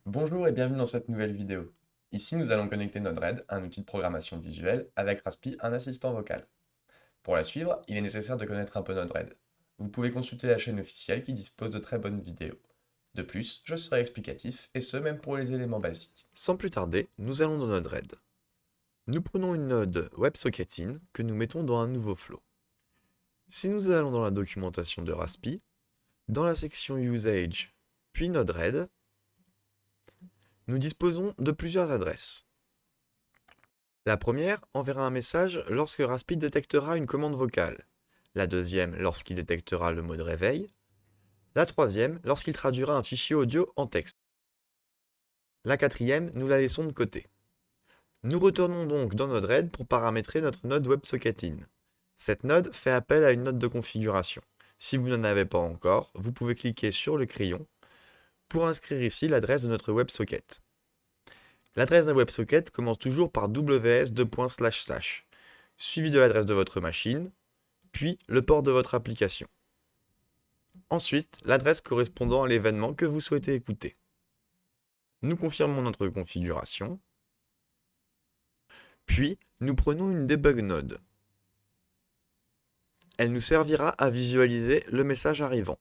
Bonjour et bienvenue dans cette nouvelle vidéo. Ici, nous allons connecter Node-RED, un outil de programmation visuelle, avec Raspi, un assistant vocal. Pour la suivre, il est nécessaire de connaître un peu Node-RED. Vous pouvez consulter la chaîne officielle qui dispose de très bonnes vidéos. De plus, je serai explicatif, et ce même pour les éléments basiques. Sans plus tarder, nous allons dans Node-RED. Nous prenons une node WebSocketIn que nous mettons dans un nouveau flow. Si nous allons dans la documentation de Raspi, dans la section Usage, puis Node-RED, nous disposons de plusieurs adresses. La première enverra un message lorsque Raspi détectera une commande vocale. La deuxième lorsqu'il détectera le mode réveil. La troisième lorsqu'il traduira un fichier audio en texte. La quatrième, nous la laissons de côté. Nous retournons donc dans Node-RED pour paramétrer notre node WebSocketIn. Cette node fait appel à une note de configuration. Si vous n'en avez pas encore, vous pouvez cliquer sur le crayon pour inscrire ici l'adresse de notre WebSocket. L'adresse d'un WebSocket commence toujours par ws:// suivi de l'adresse de votre machine, puis le port de votre application. Ensuite, l'adresse correspondant à l'événement que vous souhaitez écouter. Nous confirmons notre configuration, puis nous prenons une debug node. Elle nous servira à visualiser le message arrivant.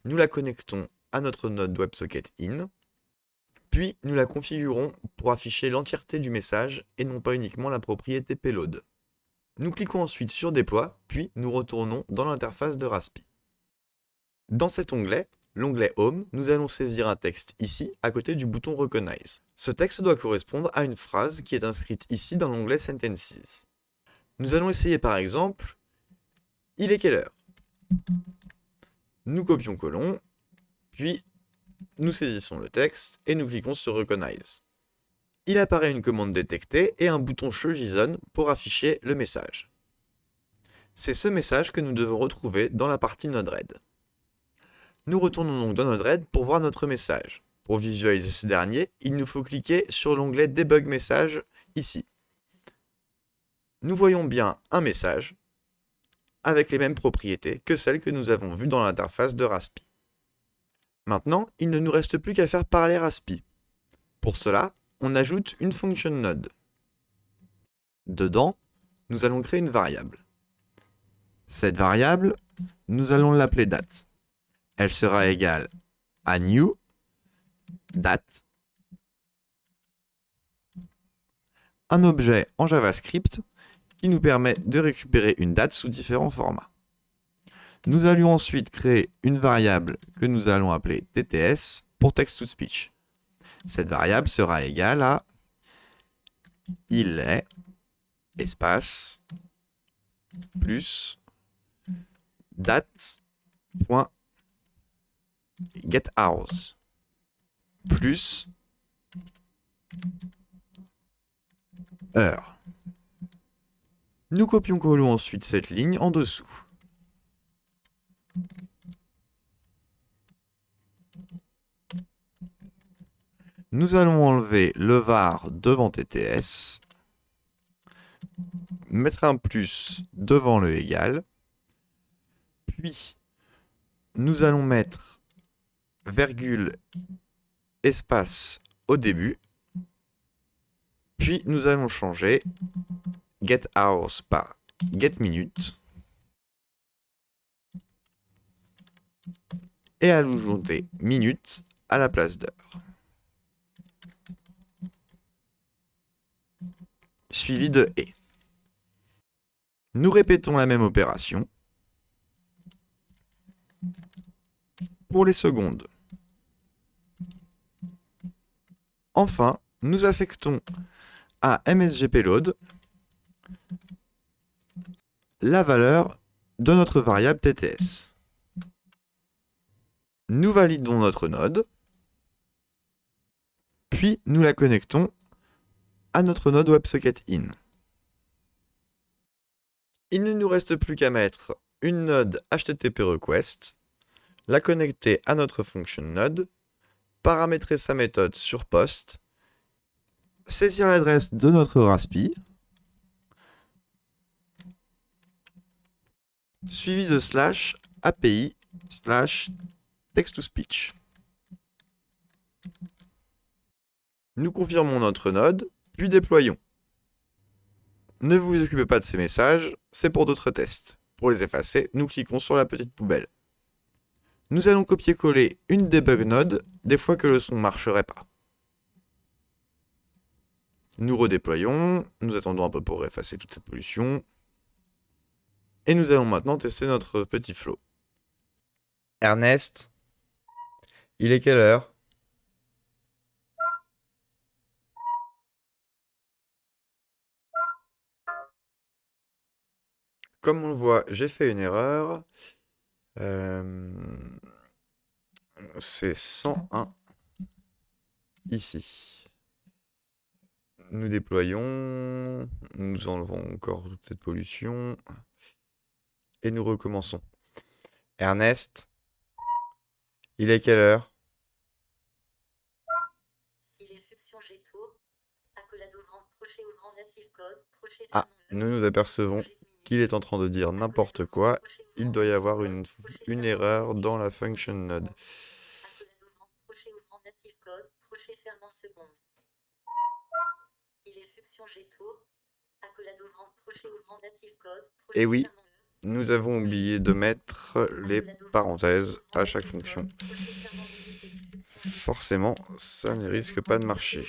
Nous la connectons à notre node WebSocketIn, puis nous la configurons pour afficher l'entièreté du message et non pas uniquement la propriété payload. Nous cliquons ensuite sur Déploie, puis nous retournons dans l'interface de Raspi. Dans cet onglet, l'onglet Home, nous allons saisir un texte ici, à côté du bouton Recognize. Ce texte doit correspondre à une phrase qui est inscrite ici dans l'onglet Sentences. Nous allons essayer par exemple « Il est quelle heure ?» Nous copions-collons, puis nous saisissons le texte et nous cliquons sur Recognize. Il apparaît une commande détectée et un bouton Show JSON pour afficher le message. C'est ce message que nous devons retrouver dans la partie Node-RED. Nous retournons donc dans Node-RED pour voir notre message. Pour visualiser ce dernier, il nous faut cliquer sur l'onglet Debug Message ici. Nous voyons bien un message avec les mêmes propriétés que celles que nous avons vues dans l'interface de Raspi. Maintenant, il ne nous reste plus qu'à faire parler Raspi. Pour cela, on ajoute une function node. Dedans, nous allons créer une variable. Cette variable, nous allons l'appeler date. Elle sera égale à new date, un objet en JavaScript qui nous permet de récupérer une date sous différents formats. Nous allons ensuite créer une variable que nous allons appeler TTS pour text-to-speech. Cette variable sera égale à il est espace plus date.getHours plus heure. Nous copions-collons ensuite cette ligne en dessous. Nous allons enlever le var devant TTS, mettre un plus devant le égal, puis nous allons mettre virgule espace au début, puis nous allons changer getHours par getMinute et ajouter minute à la place d'heure. Suivi de et. Nous répétons la même opération pour les secondes. Enfin, nous affectons à MSGPayload la valeur de notre variable TTS. Nous validons notre node, puis nous la connectons à notre node WebSocketIn. Il ne nous reste plus qu'à mettre une node HTTP request, la connecter à notre function node, paramétrer sa méthode sur post, saisir l'adresse de notre Raspi, suivi de /API/text-to-speech. Nous confirmons notre node, puis déployons. Ne vous occupez pas de ces messages, c'est pour d'autres tests. Pour les effacer, nous cliquons sur la petite poubelle. Nous allons copier-coller une debug node des fois que le son ne marcherait pas. Nous redéployons, nous attendons un peu pour effacer toute cette pollution. Et nous allons maintenant tester notre petit flow. Ernest, il est quelle heure? Comme on le voit, j'ai fait une erreur. C'est 101 ici. Nous déployons, nous enlevons encore toute cette pollution et nous recommençons. Ernest, il est quelle heure? Il est fonction Getour, accolade ouvrant, crochet ouvrant native code, crochet Ah, fermant, nous nous apercevons qu'il est en train de dire n'importe quoi. Il doit y avoir une erreur dans la function node. accolade ouvrant, crochet ouvrant native code, crochet fermant seconde. Il est fonction Getour, accolade ouvrant, crochet ouvrant native code, crochet Et oui, fermant. nous avons oublié de mettre les parenthèses à chaque fonction. Forcément, ça ne risque pas de marcher.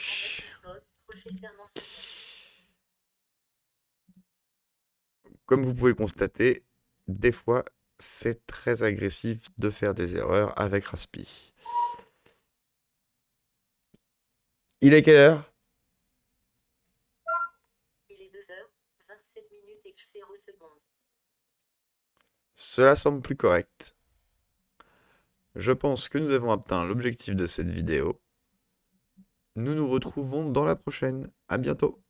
Comme vous pouvez constater, des fois, c'est très agressif de faire des erreurs avec Raspi. Il est quelle heure? Il est 2h27 et 0 secondes. Cela semble plus correct. Je pense que nous avons atteint l'objectif de cette vidéo. Nous nous retrouvons dans la prochaine. À bientôt.